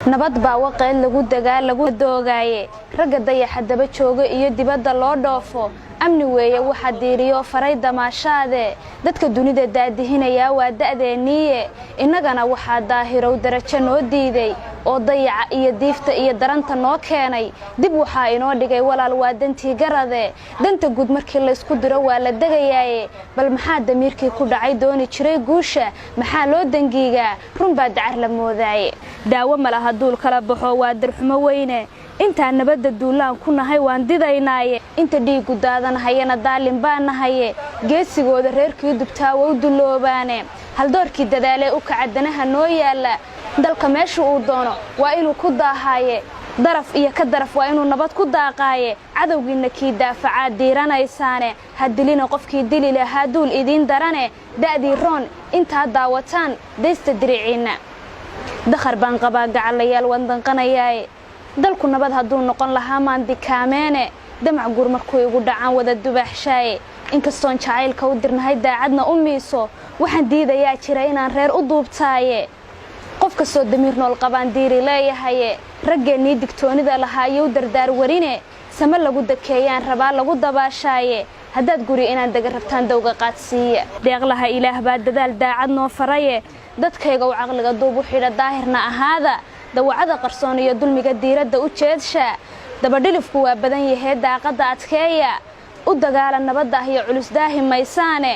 nabad baa waqeed lagu dagaa lagu doogaaye ragga dayaxa daba jooga iyo dibadda loo dhoofo amni weeye waxa diiriyo faray damaashaade dadka dunida daadihinaya waa da'deeniye innagana waxa daahirow darajo noo diiday oo dayaca iyo diifta iyo daranta noo keenay dib waxa inoo dhigay walaal waa dantii garade danta guud markii la isku diro waa la dagayaaye bal maxaa damiirkii ku dhacay dooni jiray guusha maxaa loo dangiiga run baa dacar la moodaaye daawo malaha duul kala baxo waa darxumo weyne inta nabadda duulaan ku nahay waan didaynaaye inta dhiigu daadanahayna daalin baan nahaye geesigooda reerkii dubtaa waa u duloobaane haldoorkii dadaalee u kacadanaha noo yaala dalka meesha uu doono waa inuu ku daahaaye daraf iyo ka daraf waa inuu nabad ku daaqaaye cadowgiina kii daafacaa diiranaysaane hadilina qofkii dili lahaa duul idiin darane da'dii roon intaa daawataan daysta diriciina dakhar baan qabaa gacalayaal wandanqanayaaye dalku nabad hadduu noqon lahaa maan dikaameene damac guur markuu igu dhacaan wada dubaaxshaaye inkastoon jacaylka u dirnahay daacadna u miiso waxaan diidayaa jira inaan reer u duubtaaye qof kastoo damiir nool qabaan diiri leeyahaye raggeennii digtoonida lahaayow dardaar warine sama lagu dakeeyaan rabaa lagu dabaashaaye haddaad guri inaan daga rabtaan dawga qaadsiiya deeqlaha ilaah baa dadaal daacad noo faraye dadkayga u caqliga duub u xidha daahirna ahaada dawacada qarsoon iyo dulmiga diiradda u jeedsha dabadhilifku waa badan yahay daaqadda adkeeya u dagaala nabadda ah iyo culus daahi maysaane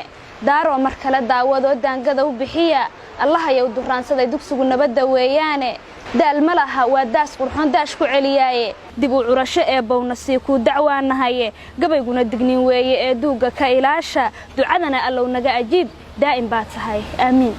daaroo mar kale daawadoo daangada u bixiya allahayow duraansaday dugsigu nabadda weeyaane daal ma laha waa daas qurxoon daash ku celiyaaye dib u curasho ee bowna sii kuu dacwaanahaye gabayguna digniin weeye ee duugga ka ilaasha ducadana allow naga ajiib daa'im baa tahay aamiin